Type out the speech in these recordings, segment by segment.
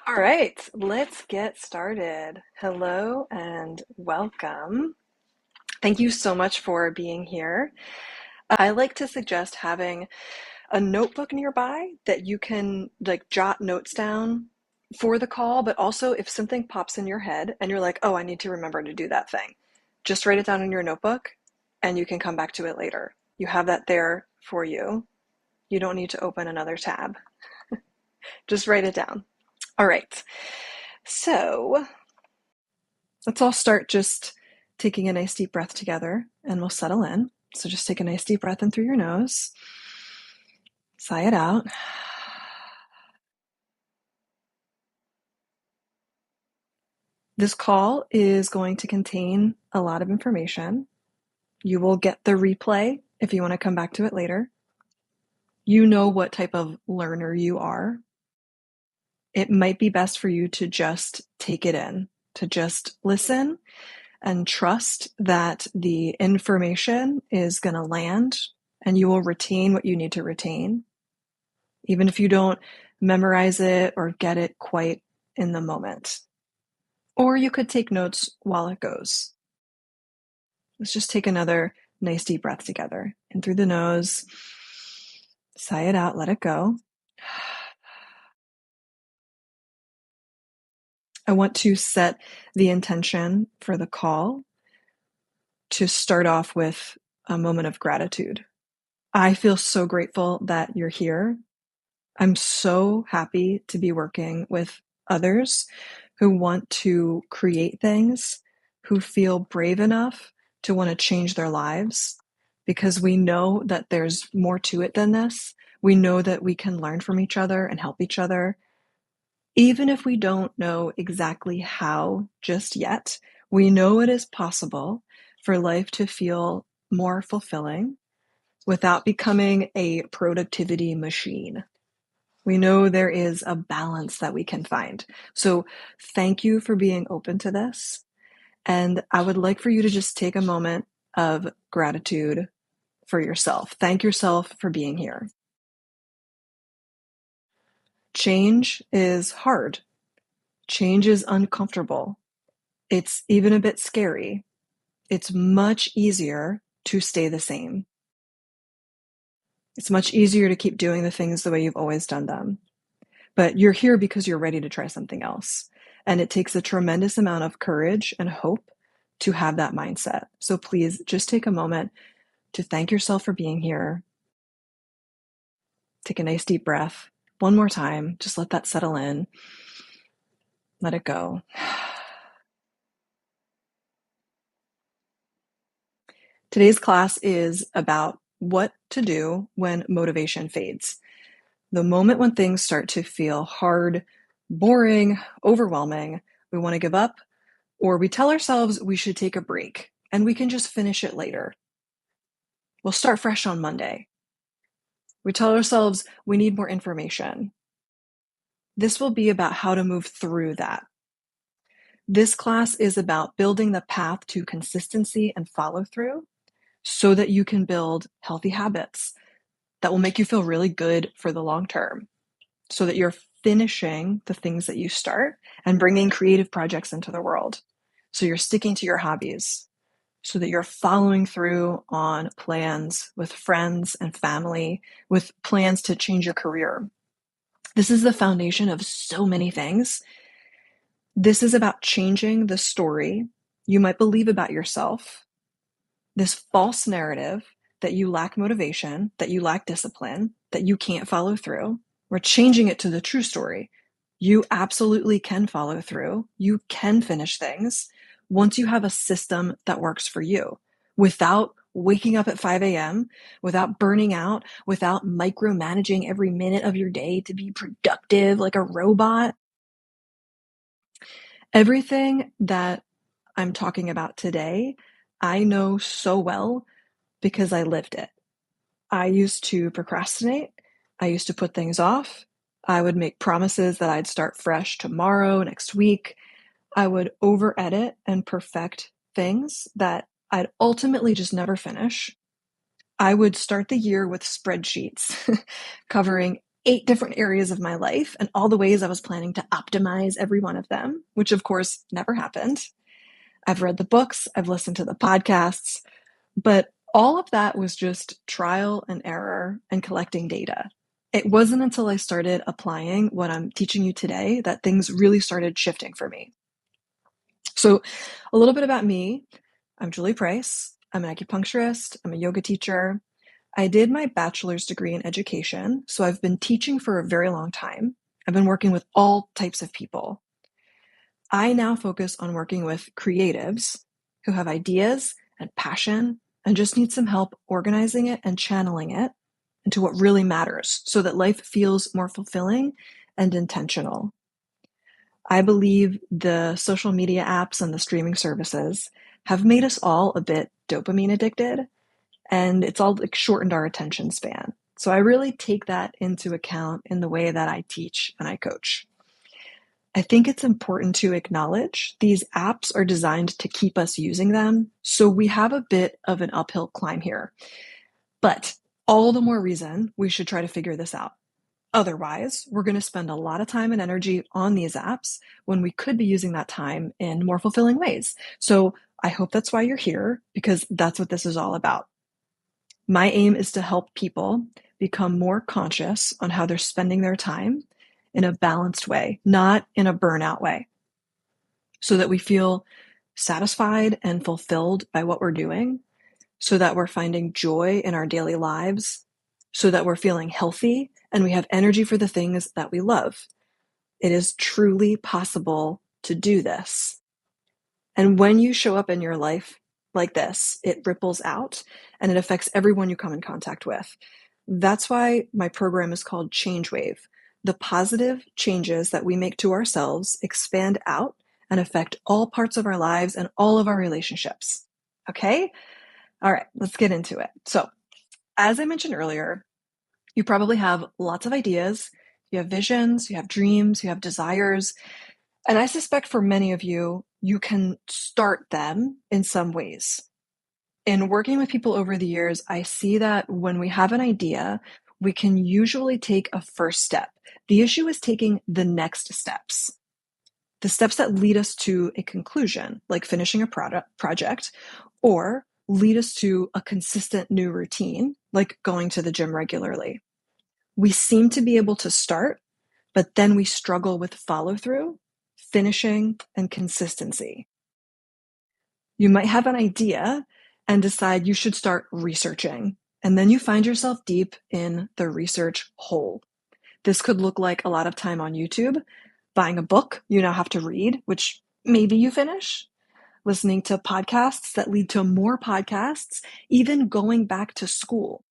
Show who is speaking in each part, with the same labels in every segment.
Speaker 1: All right, let's get started. Hello and welcome. Thank you so much for being here. I like to suggest having a notebook nearby that you can like jot notes down for the call, but also if something pops in your head and you're like, oh, I need to remember to do that thing, just write it down in your notebook and you can come back to it later. You have that there for you. You don't need to open another tab. Just write it down. All right. So let's all start just taking a nice deep breath together and we'll settle in. So just take a nice deep breath in through your nose, sigh it out. This call is going to contain a lot of information. You will get the replay if you want to come back to it later. You know what type of learner you are. It might be best for you to just take it in, to just listen and trust that the information is going to land and you will retain what you need to retain, even if you don't memorize it or get it quite in the moment. Or you could take notes while it goes. Let's just take another nice deep breath together. In through the nose, sigh it out, let it go. I want to set the intention for the call to start off with a moment of gratitude. I feel so grateful that you're here. I'm so happy to be working with others who want to create things, who feel brave enough to want to change their lives, because we know that there's more to it than this. We know that we can learn from each other and help each other. Even if we don't know exactly how just yet, we know it is possible for life to feel more fulfilling without becoming a productivity machine. We know there is a balance that we can find. So thank you for being open to this. And I would like for you to just take a moment of gratitude for yourself. Thank yourself for being here. Change is hard. Change is uncomfortable. It's even a bit scary. It's much easier to stay the same. It's much easier to keep doing the things the way you've always done them. But you're here because you're ready to try something else. And it takes a tremendous amount of courage and hope to have that mindset. So please just take a moment to thank yourself for being here. Take a nice deep breath. One more time. Just let that settle in. Let it go. Today's class is about what to do when motivation fades. The moment when things start to feel hard, boring, overwhelming, we want to give up, or we tell ourselves we should take a break and we can just finish it later. We'll start fresh on Monday. We tell ourselves we need more information. This will be about how to move through that. This class is about building the path to consistency and follow through so that you can build healthy habits that will make you feel really good for the long term, so that you're finishing the things that you start and bringing creative projects into the world. So you're sticking to your hobbies, so that you're following through on plans with friends and family, with plans to change your career. This is the foundation of so many things. This is about changing the story you might believe about yourself, this false narrative that you lack motivation, that you lack discipline, that you can't follow through. We're changing it to the true story. You absolutely can follow through. You can finish things once you have a system that works for you without waking up at 5 a.m., without burning out, without micromanaging every minute of your day to be productive like a robot. Everything that I'm talking about today, I know so well because I lived it. I used to procrastinate. I used to put things off. I would make promises that I'd start fresh tomorrow, next week. I would over edit and perfect things that I'd ultimately just never finish. I would start the year with spreadsheets covering 8 different areas of my life and all the ways I was planning to optimize every one of them, which of course never happened. I've read the books, I've listened to the podcasts, but all of that was just trial and error and collecting data. It wasn't until I started applying what I'm teaching you today that things really started shifting for me. So, a little bit about me. I'm Julie Price. I'm an acupuncturist, I'm a yoga teacher. I did my bachelor's degree in education, so I've been teaching for a very long time. I've been working with all types of people. I now focus on working with creatives who have ideas and passion and just need some help organizing it and channeling it into what really matters so that life feels more fulfilling and intentional. I believe the social media apps and the streaming services have made us all a bit dopamine addicted, and it's all like shortened our attention span. So I really take that into account in the way that I teach and I coach. I think it's important to acknowledge these apps are designed to keep us using them, so we have a bit of an uphill climb here. But all the more reason we should try to figure this out. Otherwise, we're going to spend a lot of time and energy on these apps when we could be using that time in more fulfilling ways. So I hope that's why you're here, because that's what this is all about. My aim is to help people become more conscious on how they're spending their time in a balanced way, not in a burnout way, so that we feel satisfied and fulfilled by what we're doing, so that we're finding joy in our daily lives, so that we're feeling healthy and we have energy for the things that we love. It is truly possible to do this. And when you show up in your life like this, it ripples out and it affects everyone you come in contact with. That's why my program is called Change Wave. The positive changes that we make to ourselves expand out and affect all parts of our lives and all of our relationships. Okay? All right, let's get into it. So, as I mentioned earlier, you probably have lots of ideas, you have visions, you have dreams, you have desires. And I suspect for many of you, you can start them in some ways. In working with people over the years, I see that when we have an idea, we can usually take a first step. The issue is taking the next steps. The steps that lead us to a conclusion, like finishing a project, or lead us to a consistent new routine, like going to the gym regularly. We seem to be able to start, but then we struggle with follow through, finishing, and consistency. You might have an idea and decide you should start researching, and then you find yourself deep in the research hole. This could look like a lot of time on YouTube, buying a book you now have to read, which maybe you finish, listening to podcasts that lead to more podcasts, even going back to school.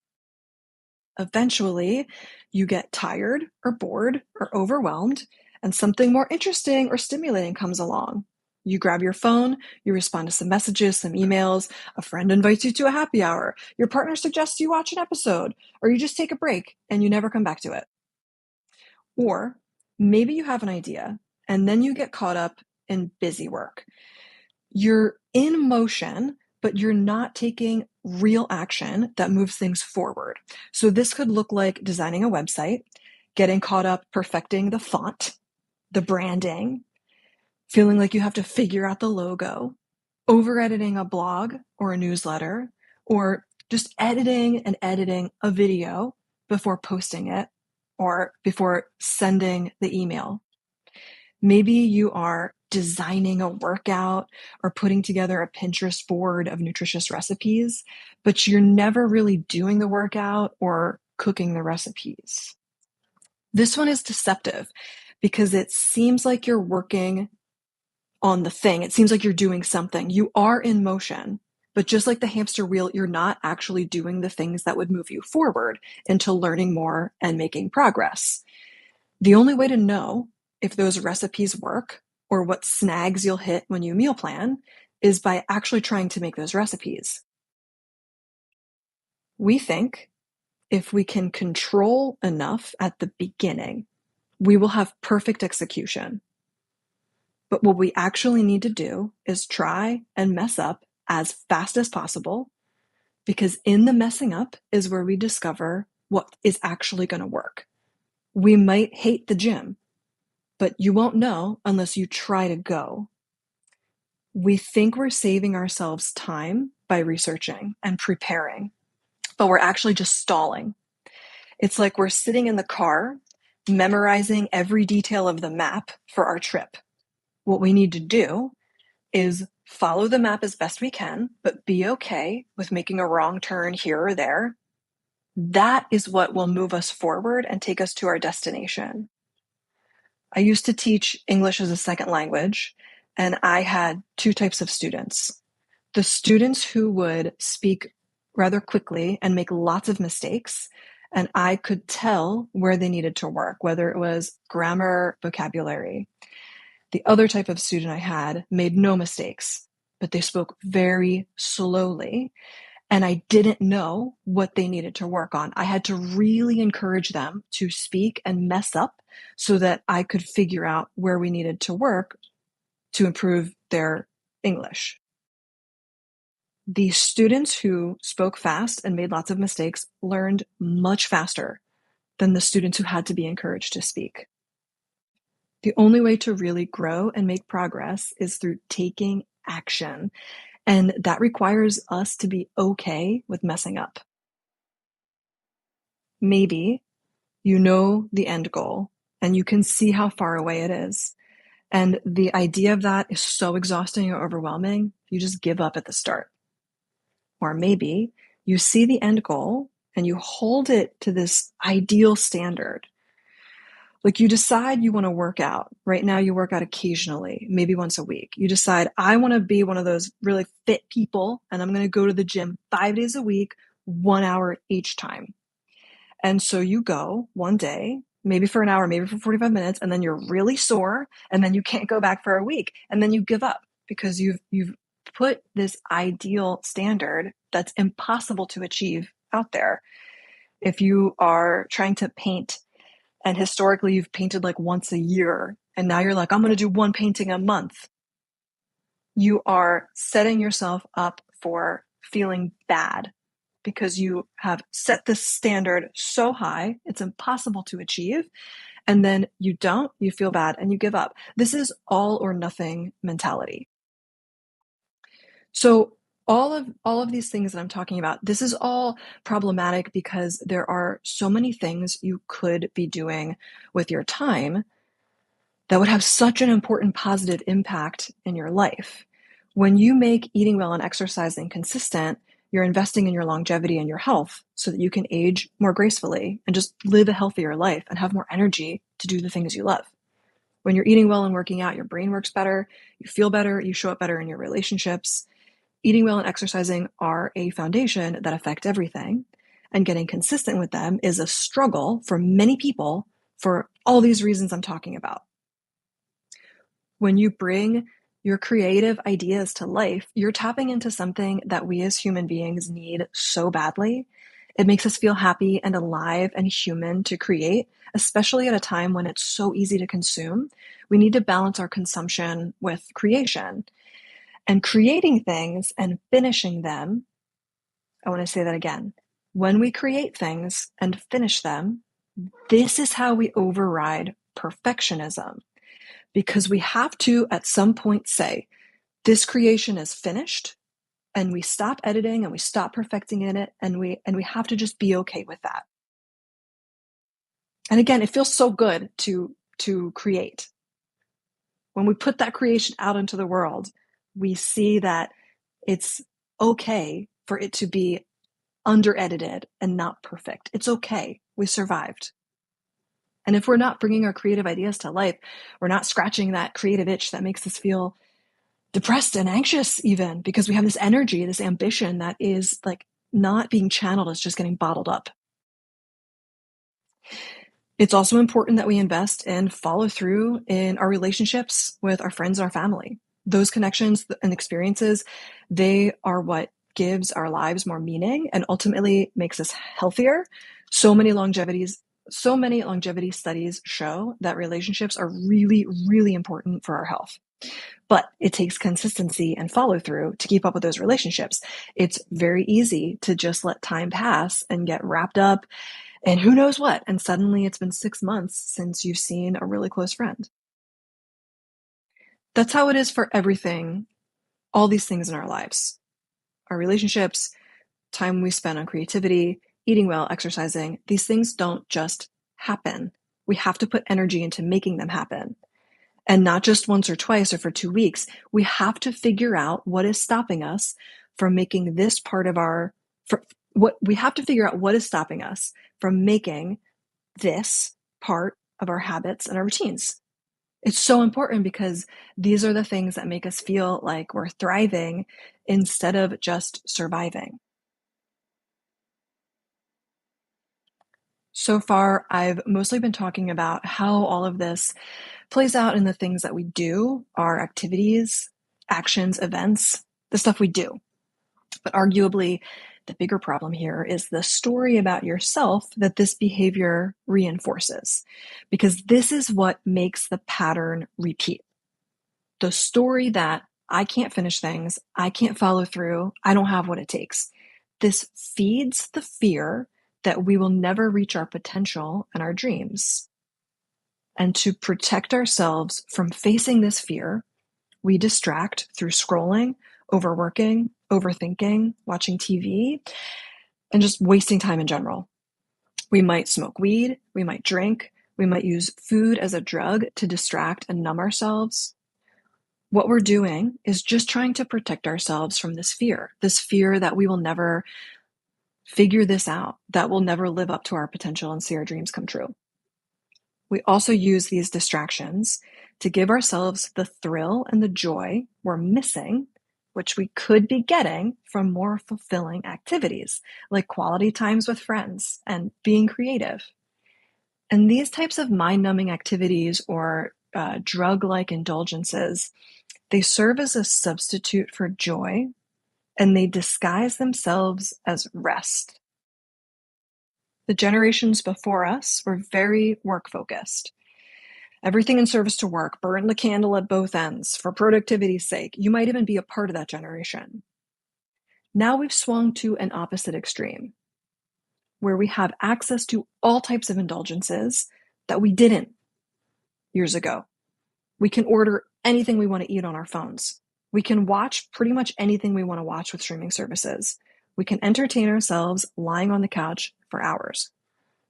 Speaker 1: Eventually, you get tired or bored or overwhelmed, and something more interesting or stimulating comes along. You grab your phone, you respond to some messages, some emails, a friend invites you to a happy hour, your partner suggests you watch an episode, or you just take a break and you never come back to it. Or maybe you have an idea and then you get caught up in busy work. You're in motion, but you're not taking real action that moves things forward. So this could look like designing a website, getting caught up perfecting the font, the branding, feeling like you have to figure out the logo, over editing a blog or a newsletter, or just editing a video before posting it or before sending the email. Maybe you are designing a workout or putting together a Pinterest board of nutritious recipes, but you're never really doing the workout or cooking the recipes. This one is deceptive because it seems like you're working on the thing. It seems like you're doing something. You are in motion, but just like the hamster wheel, you're not actually doing the things that would move you forward into learning more and making progress. The only way to know if those recipes work or what snags you'll hit when you meal plan is by actually trying to make those recipes. We think if we can control enough at the beginning, we will have perfect execution. But what we actually need to do is try and mess up as fast as possible, because in the messing up is where we discover what is actually going to work. We might hate the gym, but you won't know unless you try to go. We think we're saving ourselves time by researching and preparing, but we're actually just stalling. It's like we're sitting in the car, memorizing every detail of the map for our trip. What we need to do is follow the map as best we can, but be okay with making a wrong turn here or there. That is what will move us forward and take us to our destination. I used to teach English as a second language, and I had two types of students. The students who would speak rather quickly and make lots of mistakes, and I could tell where they needed to work, whether it was grammar, vocabulary. The other type of student I had made no mistakes, but they spoke very slowly, and I didn't know what they needed to work on. I had to really encourage them to speak and mess up so that I could figure out where we needed to work to improve their English. The students who spoke fast and made lots of mistakes learned much faster than the students who had to be encouraged to speak. The only way to really grow and make progress is through taking action. And that requires us to be okay with messing up. Maybe you know the end goal and you can see how far away it is. And the idea of that is so exhausting or overwhelming, you just give up at the start. Or maybe you see the end goal and you hold it to this ideal standard. Like you decide you want to work out. Right now, you work out occasionally, maybe once a week. You decide, I want to be one of those really fit people, and I'm going to go to the gym 5 days a week, 1 hour each time. And so you go one day, maybe for an hour, maybe for 45 minutes, and then you're really sore, and then you can't go back for a week, and then you give up because you've put this ideal standard that's impossible to achieve out there. If you are trying to paint and historically you've painted like once a year, and now you're like, I'm going to do one painting a month, you are setting yourself up for feeling bad because you have set this standard so high, it's impossible to achieve. And then you don't, you feel bad and you give up. This is all or nothing mentality. So all of these things that I'm talking about, this is all problematic because there are so many things you could be doing with your time that would have such an important positive impact in your life. When you make eating well and exercising consistent, you're investing in your longevity and your health so that you can age more gracefully and just live a healthier life and have more energy to do the things you love. When you're eating well and working out, your brain works better, you feel better, you show up better in your relationships. Eating well and exercising are a foundation that affect everything, and getting consistent with them is a struggle for many people for all these reasons I'm talking about. When you bring your creative ideas to life, you're tapping into something that we as human beings need so badly. It makes us feel happy and alive and human to create, especially at a time when it's so easy to consume. We need to balance our consumption with creation. And creating things and finishing them, I want to say that again. When we create things and finish them, this is how we override perfectionism. Because we have to, at some point, say, this creation is finished, and we stop editing and we stop perfecting in it, and we have to just be okay with that. And again, it feels so good to create. When we put that creation out into the world, we see that it's okay for it to be under-edited and not perfect. It's okay. We survived. And if we're not bringing our creative ideas to life, we're not scratching that creative itch that makes us feel depressed and anxious even because we have this energy, this ambition that is like not being channeled, it's just getting bottled up. It's also important that we invest and follow through in our relationships with our friends and our family. Those connections and experiences, they are what gives our lives more meaning and ultimately makes us healthier. So many longevity studies show that relationships are really, really important for our health. But it takes consistency and follow through to keep up with those relationships. It's very easy to just let time pass and get wrapped up and who knows what. And suddenly it's been 6 months since you've seen a really close friend. That's how it is for everything, all these things in our lives, our relationships, time we spend on creativity, eating well, exercising. These things don't just happen. We have to put energy into making them happen. And not just once or twice or for 2 weeks. We have to figure out what is stopping us from making this part of we have to figure out what is stopping us from making this part of our habits and our routines. It's so important because these are the things that make us feel like we're thriving instead of just surviving. So far, I've mostly been talking about how all of this plays out in the things that we do, our activities, actions, events, the stuff we do. But arguably, the bigger problem here is the story about yourself that this behavior reinforces, because this is what makes the pattern repeat. The story that I can't finish things, I can't follow through, I don't have what it takes. This feeds the fear that we will never reach our potential and our dreams. And to protect ourselves from facing this fear, we distract through scrolling, overworking, overthinking, watching TV, and just wasting time in general. We might smoke weed, we might drink, we might use food as a drug to distract and numb ourselves. What we're doing is just trying to protect ourselves from this fear that we will never figure this out, that we'll never live up to our potential and see our dreams come true. We also use these distractions to give ourselves the thrill and the joy we're missing, which we could be getting from more fulfilling activities, like quality times with friends and being creative. And these types of mind-numbing activities or drug-like indulgences, they serve as a substitute for joy, and they disguise themselves as rest. The generations before us were very work-focused. Everything in service to work, burn the candle at both ends for productivity's sake. You might even be a part of that generation. Now we've swung to an opposite extreme, where we have access to all types of indulgences that we didn't years ago. We can order anything we want to eat on our phones. We can watch pretty much anything we want to watch with streaming services. We can entertain ourselves lying on the couch for hours.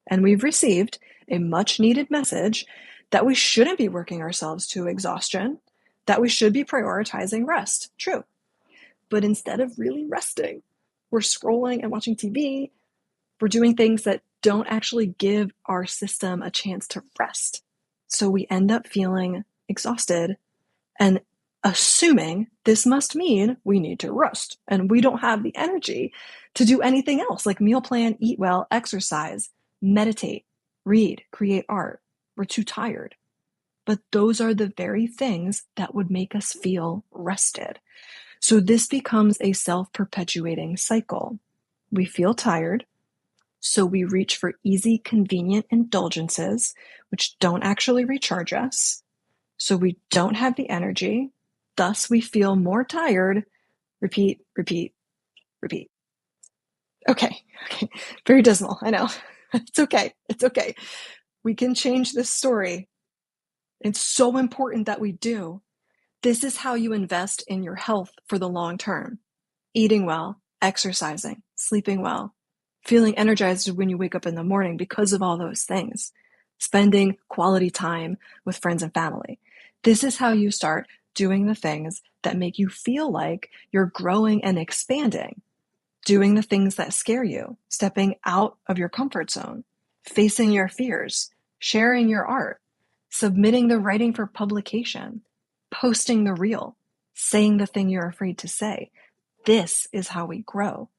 Speaker 1: And we've received a much needed message that we shouldn't be working ourselves to exhaustion, that we should be prioritizing rest. True. But instead of really resting, we're scrolling and watching TV. We're doing things that don't actually give our system a chance to rest. So we end up feeling exhausted and assuming this must mean we need to rest and we don't have the energy to do anything else like meal plan, eat well, exercise, meditate, read, create art. We're too tired. But those are the very things that would make us feel rested. So this becomes a self-perpetuating cycle. We feel tired, so we reach for easy, convenient indulgences, which don't actually recharge us. So we don't have the energy, thus we feel more tired. Repeat, repeat, repeat. Okay. Very dismal, I know. It's okay. We can change this story. It's so important that we do. This is how you invest in your health for the long term. Eating well, exercising, sleeping well, feeling energized when you wake up in the morning because of all those things. Spending quality time with friends and family. This is how you start doing the things that make you feel like you're growing and expanding. Doing the things that scare you, stepping out of your comfort zone, facing your fears, sharing your art, submitting the writing for publication, posting the reel, saying the thing you're afraid to say. This is how we grow.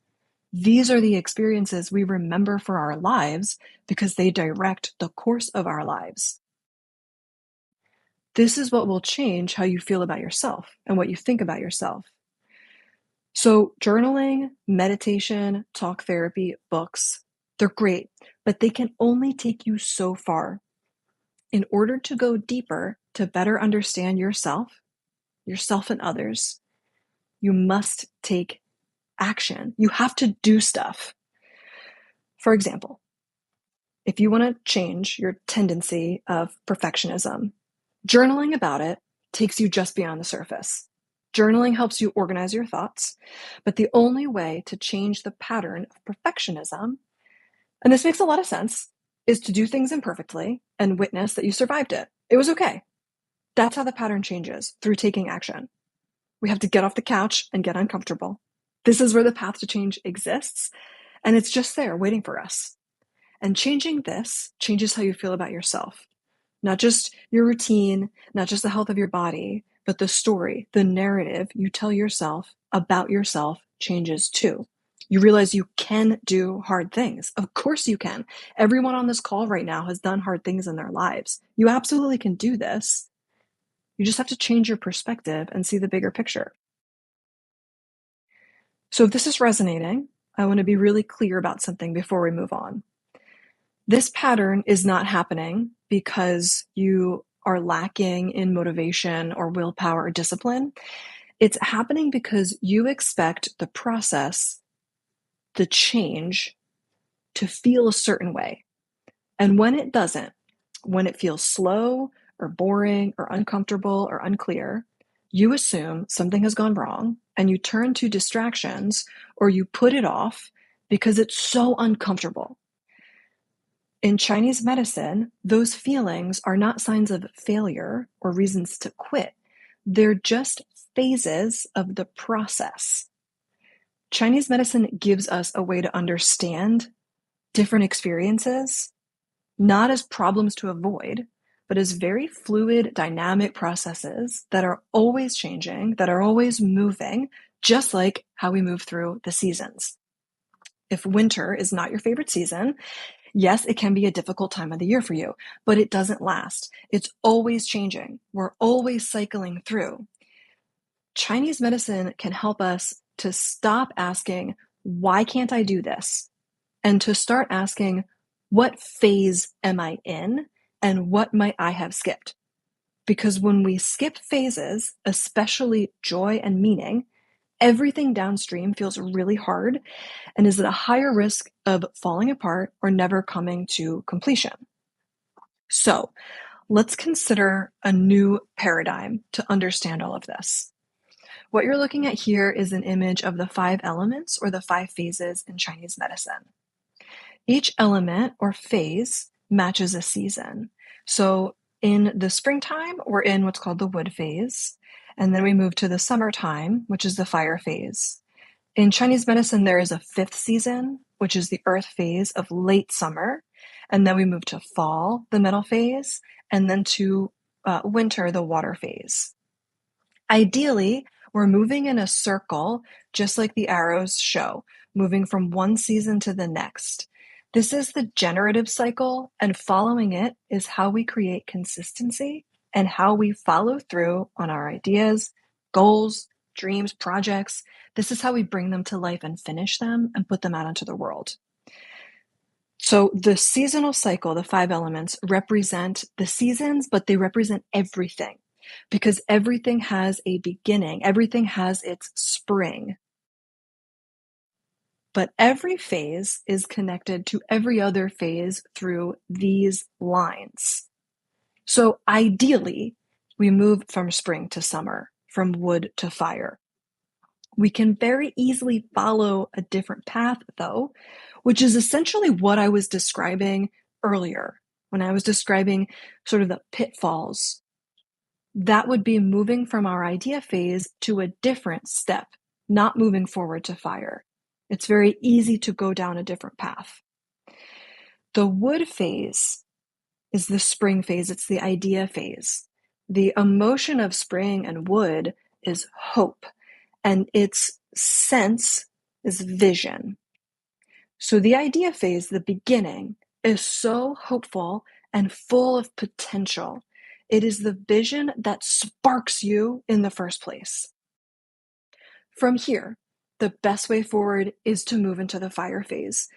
Speaker 1: These are the experiences we remember for our lives because they direct the course of our lives. This is what will change how you feel about yourself and what you think about yourself. So journaling, meditation, talk therapy, books, they're great, but they can only take you so far. In order to go deeper, to better understand yourself and others, you must take action. You have to do stuff. For example, if you want to change your tendency of perfectionism, journaling about it takes you just beyond the surface. Journaling helps you organize your thoughts, but the only way to change the pattern of perfectionism, and this makes a lot of sense, is to do things imperfectly and witness that you survived it. It was okay. That's how the pattern changes, through taking action. We have to get off the couch and get uncomfortable. This is where the path to change exists, and it's just there waiting for us. And changing this changes how you feel about yourself. Not just your routine, not just the health of your body, but the story, the narrative you tell yourself about yourself changes too. You realize you can do hard things. Of course you can. Everyone on this call right now has done hard things in their lives. You absolutely can do this. You just have to change your perspective and see the bigger picture. So if this is resonating, I want to be really clear about something before we move on. This pattern is not happening because you are lacking in motivation or willpower or discipline. It's happening because you expect the process, the change, to feel a certain way. And when it doesn't, when it feels slow or boring or uncomfortable or unclear, you assume something has gone wrong and you turn to distractions or you put it off because it's so uncomfortable. In Chinese medicine, those feelings are not signs of failure or reasons to quit. They're just phases of the process. Chinese medicine gives us a way to understand different experiences, not as problems to avoid, but as very fluid, dynamic processes that are always changing, that are always moving, just like how we move through the seasons. If winter is not your favorite season, yes, it can be a difficult time of the year for you, but it doesn't last. It's always changing. We're always cycling through. Chinese medicine can help us to stop asking, why can't I do this? And to start asking, what phase am I in? And what might I have skipped? Because when we skip phases, especially joy and meaning, everything downstream feels really hard and is at a higher risk of falling apart or never coming to completion. So let's consider a new paradigm to understand all of this. What you're looking at here is an image of the 5 elements or the 5 phases in Chinese medicine. Each element or phase matches a season. So in the springtime, we're in what's called the wood phase. And then we move to the summertime, which is the fire phase. In Chinese medicine, there is a 5th season, which is the earth phase of late summer. And then we move to fall, the metal phase, and then to winter, the water phase. Ideally, we're moving in a circle, just like the arrows show, moving from one season to the next. This is the generative cycle, and following it is how we create consistency and how we follow through on our ideas, goals, dreams, projects. This is how we bring them to life and finish them and put them out into the world. So the seasonal cycle, the 5 elements, represent the seasons, but they represent everything because everything has a beginning. Everything has its spring. But every phase is connected to every other phase through these lines. So ideally, we move from spring to summer, from wood to fire. We can very easily follow a different path, though, which is essentially what I was describing earlier when I was describing sort of the pitfalls. That would be moving from our idea phase to a different step, not moving forward to fire. It's very easy to go down a different path. The wood phase is the spring phase. It's the idea phase. The emotion of spring and wood is hope, and its sense is vision. So the idea phase, the beginning, is so hopeful and full of potential. It is the vision that sparks you in the first place. From here, the best way forward is to move into the fire phase.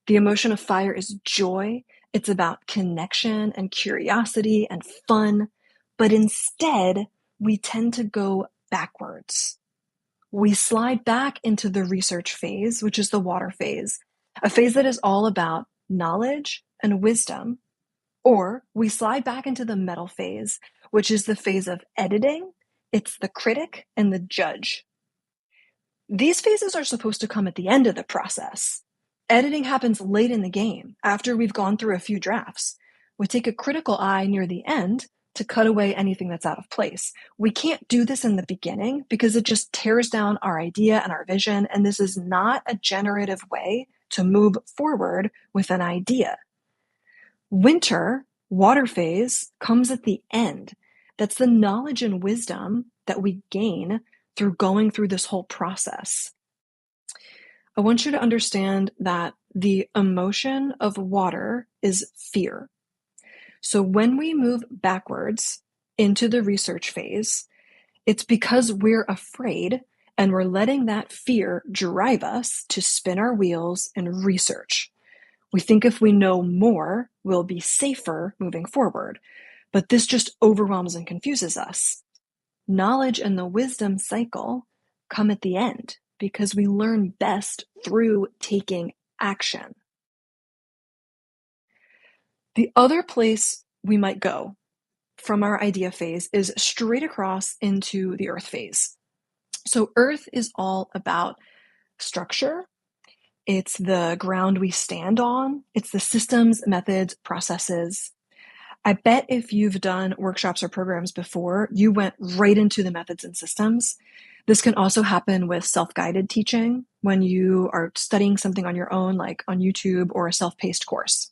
Speaker 1: The emotion of fire is joy. It's about connection and curiosity and fun. But instead, we tend to go backwards. We slide back into the research phase, which is the water phase, a phase that is all about knowledge and wisdom, or we slide back into the metal phase, which is the phase of editing. It's the critic and the judge. These phases are supposed to come at the end of the process. Editing happens late in the game, after we've gone through a few drafts. We take a critical eye near the end to cut away anything that's out of place. We can't do this in the beginning because it just tears down our idea and our vision, and this is not a generative way to move forward with an idea. Winter, water phase, comes at the end. That's the knowledge and wisdom that we gain through going through this whole process. I want you to understand that the emotion of water is fear. So when we move backwards into the research phase, it's because we're afraid and we're letting that fear drive us to spin our wheels and research. We think if we know more, we'll be safer moving forward. But this just overwhelms and confuses us. Knowledge and the wisdom cycle come at the end because we learn best through taking action. The other place we might go from our idea phase is straight across into the earth phase. So earth is all about structure. It's the ground we stand on. It's the systems, methods, processes. I bet if you've done workshops or programs before, you went right into the methods and systems. This can also happen with self-guided teaching when you are studying something on your own, like on YouTube or a self-paced course.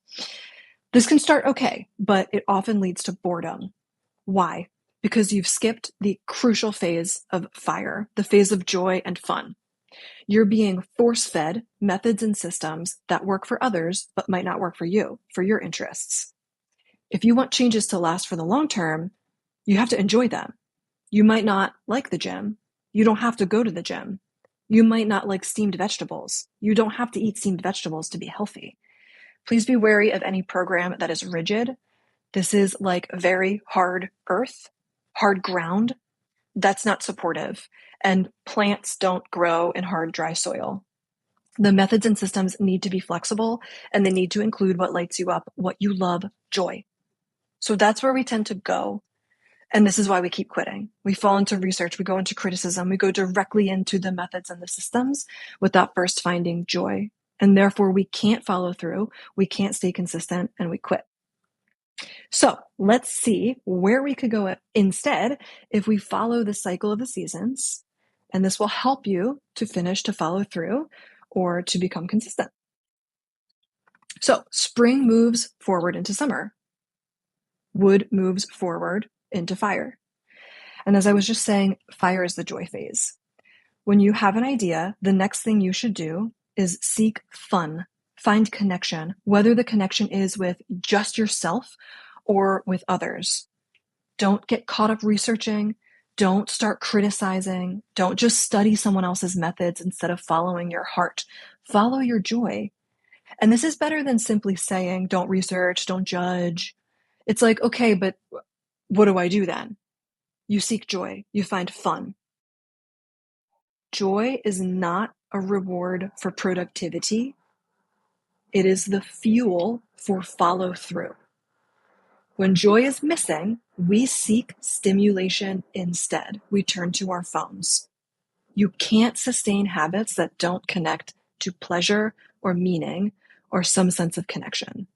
Speaker 1: This can start okay, but it often leads to boredom. Why? Because you've skipped the crucial phase of fire, the phase of joy and fun. You're being force-fed methods and systems that work for others, but might not work for you, for your interests. If you want changes to last for the long term, you have to enjoy them. You might not like the gym. You don't have to go to the gym. You might not like steamed vegetables. You don't have to eat steamed vegetables to be healthy. Please be wary of any program that is rigid. This is like very hard earth, hard ground. That's not supportive. And plants don't grow in hard, dry soil. The methods and systems need to be flexible, and they need to include what lights you up, what you love, joy. So that's where we tend to go. And this is why we keep quitting. We fall into research, we go into criticism, we go directly into the methods and the systems without first finding joy. And therefore, we can't follow through, we can't stay consistent, and we quit. So let's see where we could go instead if we follow the cycle of the seasons. And this will help you to finish, to follow through, or to become consistent. So spring moves forward into summer. Wood moves forward into fire. And as I was just saying, fire is the joy phase. When you have an idea, the next thing you should do is seek fun, find connection, whether the connection is with just yourself or with others. Don't get caught up researching. Don't start criticizing. Don't just study someone else's methods instead of following your heart. Follow your joy. And this is better than simply saying, don't research, don't judge. It's like, okay, but what do I do then? You seek joy. You find fun. Joy is not a reward for productivity. It is the fuel for follow through. When joy is missing, we seek stimulation instead. We turn to our phones. You can't sustain habits that don't connect to pleasure or meaning or some sense of connection.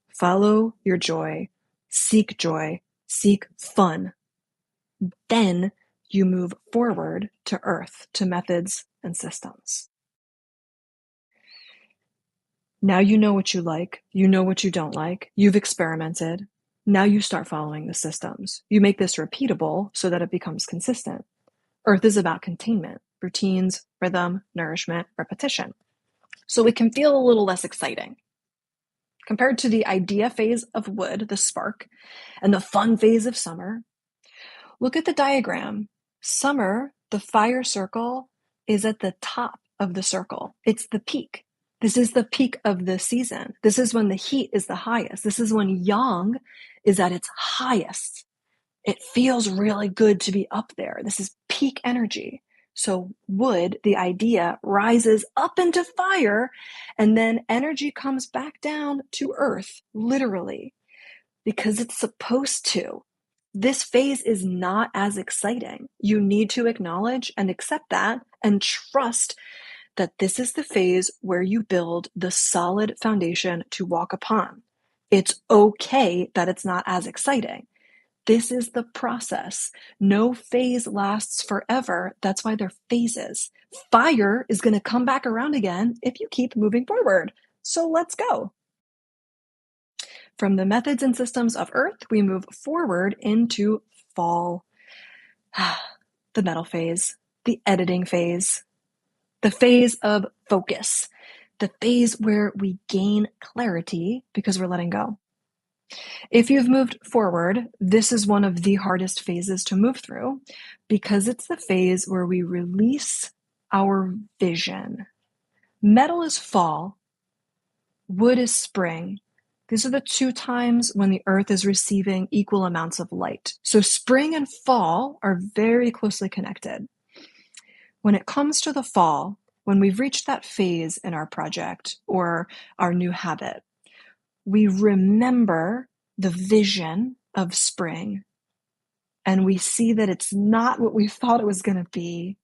Speaker 1: Follow your joy, seek fun. Then you move forward to earth, to methods and systems. Now you know what you like, you know what you don't like, you've experimented. Now you start following the systems. You make this repeatable so that it becomes consistent. Earth is about containment, routines, rhythm, nourishment, repetition. So it can feel a little less exciting. Compared to the idea phase of wood, the spark, and the fun phase of summer, look at the diagram. Summer, the fire circle, is at the top of the circle. It's the peak. This is the peak of the season. This is when the heat is the highest. This is when yang is at its highest. It feels really good to be up there. This is peak energy. So wood, the idea, rises up into fire, and then energy comes back down to earth, literally, because it's supposed to. This phase is not as exciting. You need to acknowledge and accept that and trust that this is the phase where you build the solid foundation to walk upon. It's okay that it's not as exciting. This is the process. No phase lasts forever. That's why they're phases. Fire is going to come back around again if you keep moving forward. So let's go. From the methods and systems of Earth, we move forward into fall. The metal phase, the editing phase, the phase of focus, the phase where we gain clarity because we're letting go. If you've moved forward, this is one of the hardest phases to move through because it's the phase where we release our vision. Metal is fall, wood is spring. These are the two times when the earth is receiving equal amounts of light. So spring and fall are very closely connected. When it comes to the fall, when we've reached that phase in our project or our new habit, we remember the vision of spring and we see that it's not what we thought it was going to be.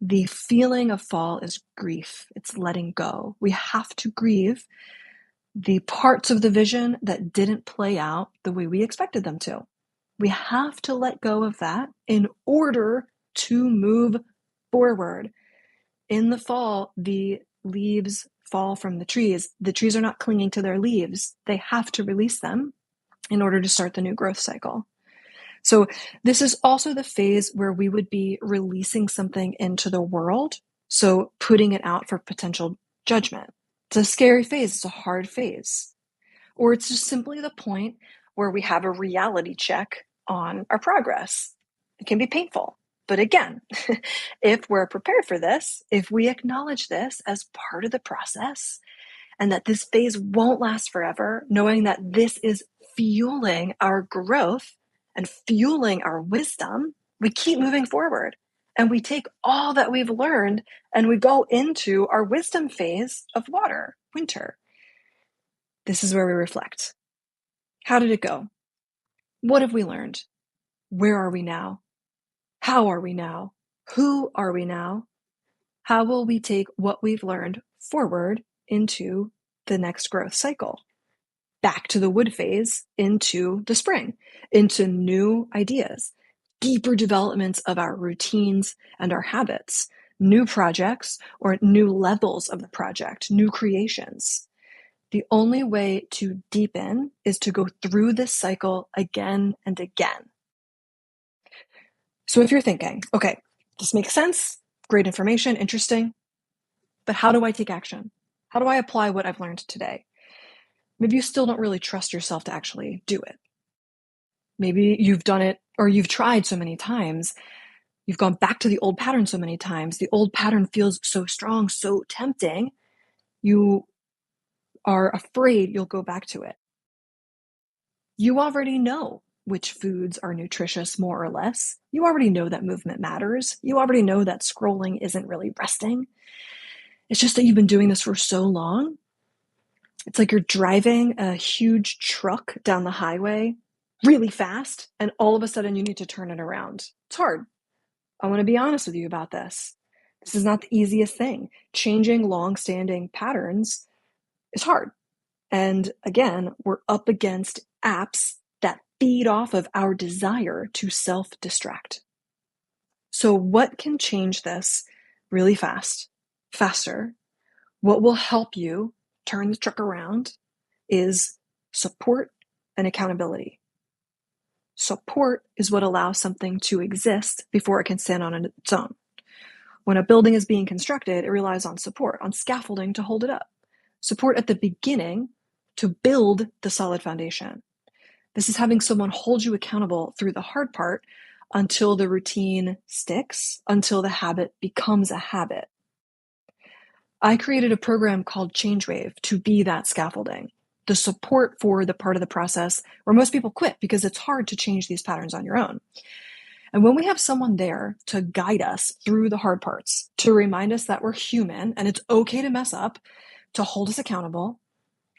Speaker 1: The feeling of fall is grief. It's letting go. We have to grieve the parts of the vision that didn't play out the way we expected them to. We have to let go of that in order to move forward. In the fall, the leaves fall from the trees. The trees are not clinging to their leaves. They have to release them in order to start the new growth cycle. So this is also the phase where we would be releasing something into the world. So putting it out for potential judgment. It's a scary phase. It's a hard phase. Or it's just simply the point where we have a reality check on our progress. It can be painful. But again, if we're prepared for this, if we acknowledge this as part of the process and that this phase won't last forever, knowing that this is fueling our growth and fueling our wisdom, we keep moving forward and we take all that we've learned and we go into our wisdom phase of water, winter. This is where we reflect. How did it go? What have we learned? Where are we now? How are we now? Who are we now? How will we take what we've learned forward into the next growth cycle? Back to the wood phase, into the spring, into new ideas, deeper developments of our routines and our habits, new projects or new levels of the project, new creations. The only way to deepen is to go through this cycle again and again. So if you're thinking, okay, this makes sense, great information, interesting, but how do I take action? How do I apply what I've learned today? Maybe you still don't really trust yourself to actually do it. Maybe you've done it or you've tried so many times. You've gone back to the old pattern so many times. The old pattern feels so strong, so tempting. You are afraid you'll go back to it. You already know which foods are nutritious more or less. You already know that movement matters. You already know that scrolling isn't really resting. It's just that you've been doing this for so long. It's like you're driving a huge truck down the highway really fast, and all of a sudden you need to turn it around. It's hard. I want to be honest with you about this. This is not the easiest thing. Changing long-standing patterns is hard. And again, we're up against apps that feed off of our desire to self-distract. So what can change this really fast, faster? What will help you turn the truck around is support and accountability. Support is what allows something to exist before it can stand on its own. When a building is being constructed, it relies on support, on scaffolding to hold it up. Support at the beginning to build the solid foundation. This is having someone hold you accountable through the hard part until the routine sticks, until the habit becomes a habit. I created a program called ChangeWave to be that scaffolding, the support for the part of the process where most people quit because it's hard to change these patterns on your own. And when we have someone there to guide us through the hard parts, to remind us that we're human and it's okay to mess up, to hold us accountable,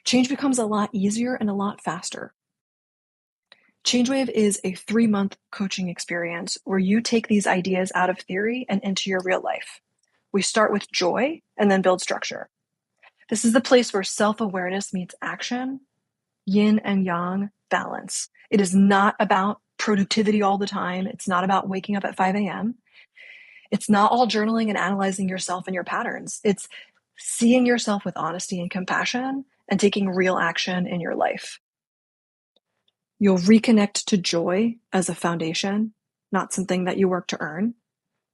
Speaker 1: change becomes a lot easier and a lot faster. ChangeWave is a 3-month coaching experience where you take these ideas out of theory and into your real life. We start with joy and then build structure. This is the place where self-awareness meets action, yin and yang balance. It is not about productivity all the time. It's not about waking up at 5 a.m. It's not all journaling and analyzing yourself and your patterns. It's seeing yourself with honesty and compassion and taking real action in your life. You'll reconnect to joy as a foundation, not something that you work to earn.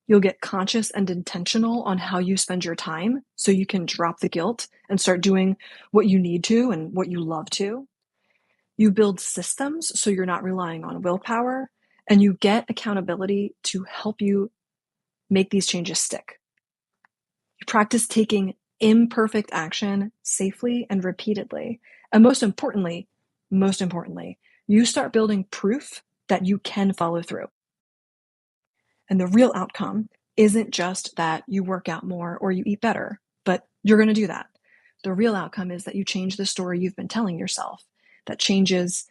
Speaker 1: You'll get conscious and intentional on how you spend your time so you can drop the guilt and start doing what you need to and what you love to. You build systems so you're not relying on willpower, and you get accountability to help you make these changes stick. You practice taking imperfect action safely and repeatedly. And most importantly, you start building proof that you can follow through. And the real outcome isn't just that you work out more or you eat better, but you're going to do that. The real outcome is that you change the story you've been telling yourself. That changes,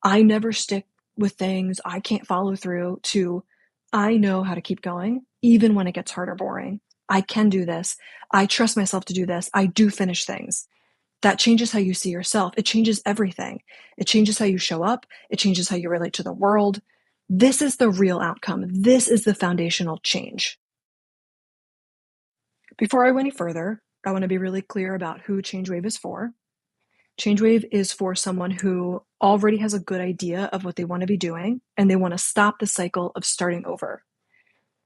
Speaker 1: I never stick with things, I can't follow through, to I know how to keep going, even when it gets hard or boring. I can do this. I trust myself to do this. I do finish things. That changes how you see yourself. It changes everything. It changes how you show up. It changes how you relate to the world. This is the real outcome. This is the foundational change. Before I go any further, I want to be really clear about who ChangeWave is for. ChangeWave is for someone who already has a good idea of what they want to be doing, and they want to stop the cycle of starting over.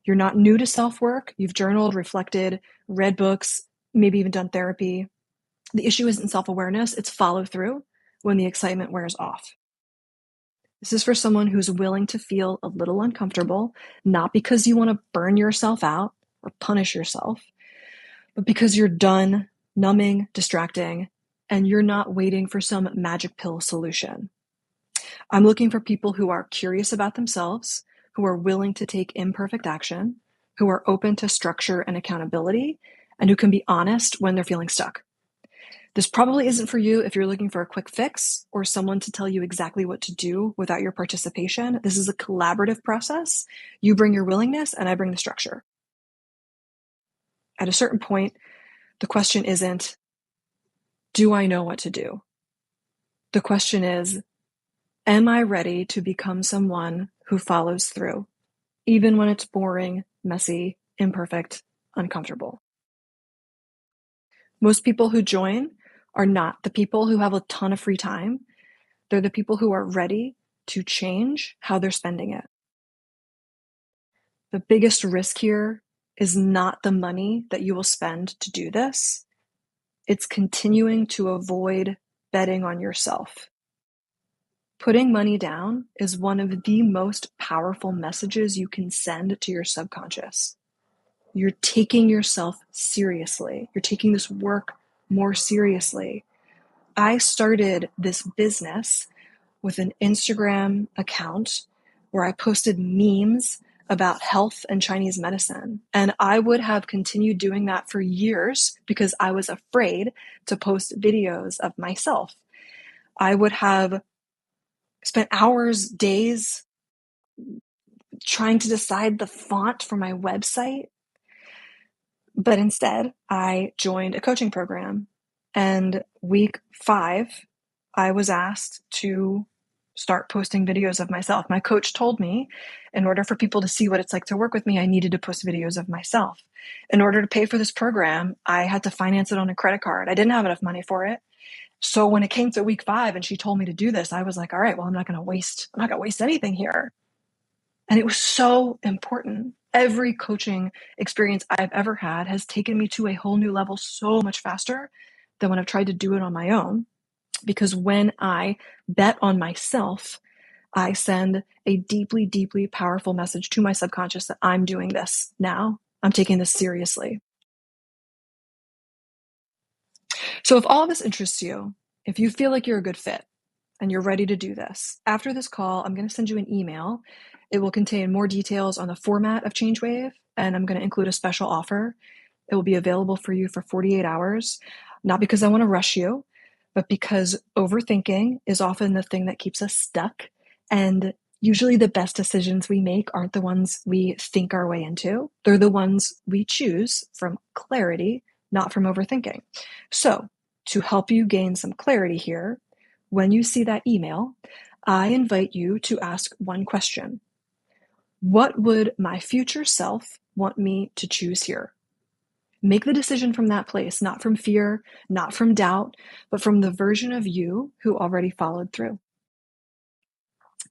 Speaker 1: You're not new to self-work. You've journaled, reflected, read books, maybe even done therapy. The issue isn't self-awareness, it's follow-through when the excitement wears off. This is for someone who's willing to feel a little uncomfortable, not because you want to burn yourself out or punish yourself, but because you're done numbing, distracting, and you're not waiting for some magic pill solution. I'm looking for people who are curious about themselves, who are willing to take imperfect action, who are open to structure and accountability, and who can be honest when they're feeling stuck. This probably isn't for you if you're looking for a quick fix or someone to tell you exactly what to do without your participation. This is a collaborative process. You bring your willingness and I bring the structure. At a certain point, the question isn't, do I know what to do? The question is, am I ready to become someone who follows through, even when it's boring, messy, imperfect, uncomfortable? Most people who join are not the people who have a ton of free time. They're the people who are ready to change how they're spending it. The biggest risk here is not the money that you will spend to do this. It's continuing to avoid betting on yourself. Putting money down is one of the most powerful messages you can send to your subconscious. You're taking yourself seriously. You're taking this work more seriously. I started this business with an Instagram account where I posted memes about health and Chinese medicine. And I would have continued doing that for years because I was afraid to post videos of myself. I would have spent hours, days trying to decide the font for my website. But instead, I joined a coaching program. And week 5, I was asked to start posting videos of myself. My coach told me in order for people to see what it's like to work with me, I needed to post videos of myself. In order to pay for this program, I had to finance it on a credit card. I didn't have enough money for it. So when it came to week 5 and she told me to do this, I was like, all right, well, I'm not going to waste anything here. And it was so important. Every coaching experience I've ever had has taken me to a whole new level so much faster than when I've tried to do it on my own. Because when I bet on myself, I send a deeply, deeply powerful message to my subconscious that I'm doing this now. I'm taking this seriously. So if all of this interests you, if you feel like you're a good fit, and you're ready to do this, after this call, I'm going to send you an email. It will contain more details on the format of ChangeWave, and I'm going to include a special offer. It will be available for you for 48 hours, not because I want to rush you, but because overthinking is often the thing that keeps us stuck. And usually the best decisions we make aren't the ones we think our way into. They're the ones we choose from clarity, not from overthinking. So, to help you gain some clarity here, when you see that email, I invite you to ask one question. What would my future self want me to choose here? Make the decision from that place, not from fear, not from doubt, but from the version of you who already followed through.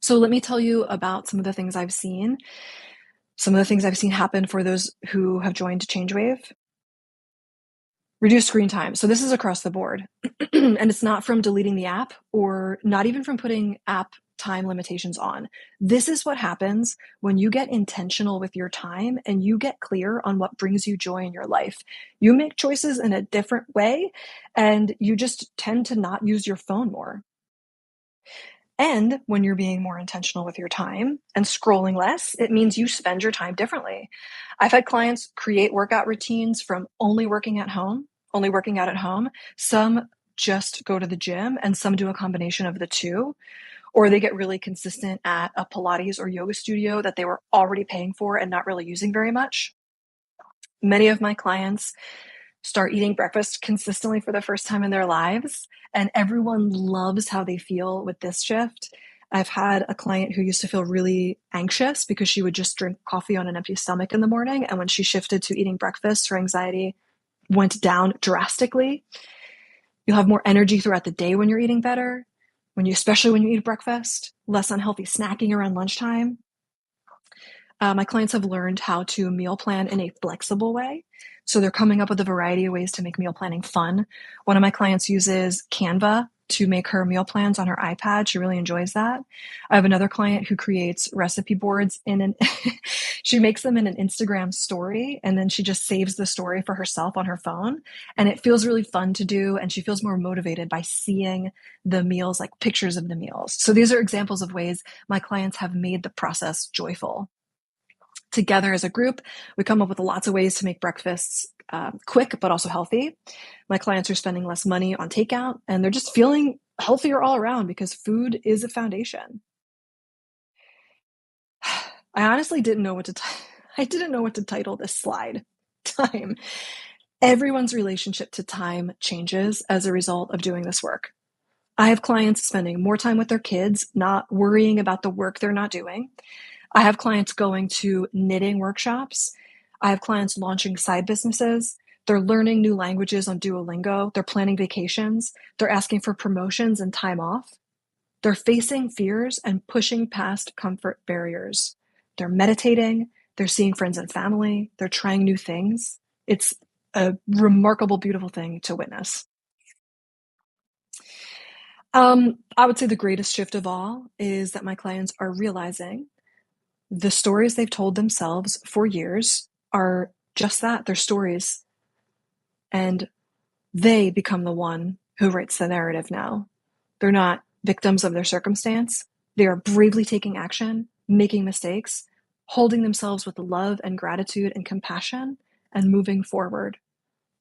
Speaker 1: So let me tell you about some of the things I've seen. Some of the things I've seen happen for those who have joined ChangeWave. Reduce screen time. So this is across the board. And it's not from deleting the app or not even from putting app time limitations on. This is what happens when you get intentional with your time and you get clear on what brings you joy in your life. You make choices in a different way and you just tend to not use your phone more. And when you're being more intentional with your time and scrolling less, it means you spend your time differently. I've had clients create workout routines from only working out at home. Some just go to the gym and some do a combination of the two, or they get really consistent at a Pilates or yoga studio that they were already paying for and not really using very much. Many of my clients start eating breakfast consistently for the first time in their lives, and everyone loves how they feel with this shift. I've had a client who used to feel really anxious because she would just drink coffee on an empty stomach in the morning, and when she shifted to eating breakfast, her anxiety went down drastically. You'll have more energy throughout the day when you're eating better, especially when you eat breakfast, less unhealthy snacking around lunchtime. My clients have learned how to meal plan in a flexible way. So they're coming up with a variety of ways to make meal planning fun. One of my clients uses Canva to make her meal plans on her iPad. She really enjoys that. I have another client who creates recipe boards she makes them in an Instagram story and then she just saves the story for herself on her phone. And it feels really fun to do. And she feels more motivated by seeing the meals, like pictures of the meals. So these are examples of ways my clients have made the process joyful. Together as a group, we come up with lots of ways to make breakfasts quick but also healthy. My clients are spending less money on takeout and they're just feeling healthier all around because food is a foundation. I honestly didn't know what to I didn't know what to title this slide. Time. Everyone's relationship to time changes as a result of doing this work. I have clients spending more time with their kids, not worrying about the work they're not doing. I have clients going to knitting workshops. I have clients launching side businesses. They're learning new languages on Duolingo. They're planning vacations. They're asking for promotions and time off. They're facing fears and pushing past comfort barriers. They're meditating. They're seeing friends and family. They're trying new things. It's a remarkable, beautiful thing to witness. I would say the greatest shift of all is that my clients are realizing the stories they've told themselves for years are just that, they're stories. And they become the one who writes the narrative now. They're not victims of their circumstance. They are bravely taking action, making mistakes, holding themselves with love and gratitude and compassion, and moving forward.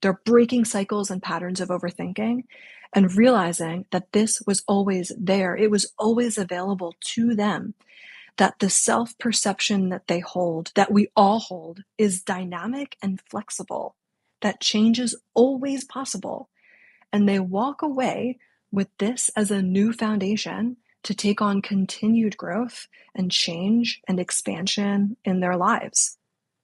Speaker 1: They're breaking cycles and patterns of overthinking and realizing that this was always there. It was always available to them. That the self-perception that they hold, that we all hold, is dynamic and flexible, that change is always possible. And they walk away with this as a new foundation to take on continued growth and change and expansion in their lives.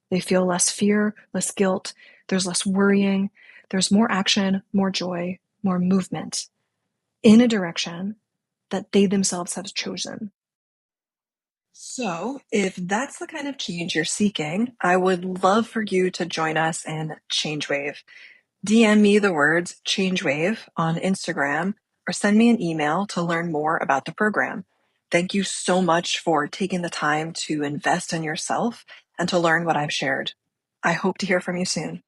Speaker 1: They feel less fear, less guilt, there's less worrying, there's more action, more joy, more movement in a direction that they themselves have chosen. So, if that's the kind of change you're seeking, I would love for you to join us in ChangeWave. DM me the words ChangeWave on Instagram or send me an email to learn more about the program. Thank you so much for taking the time to invest in yourself and to learn what I've shared. I hope to hear from you soon.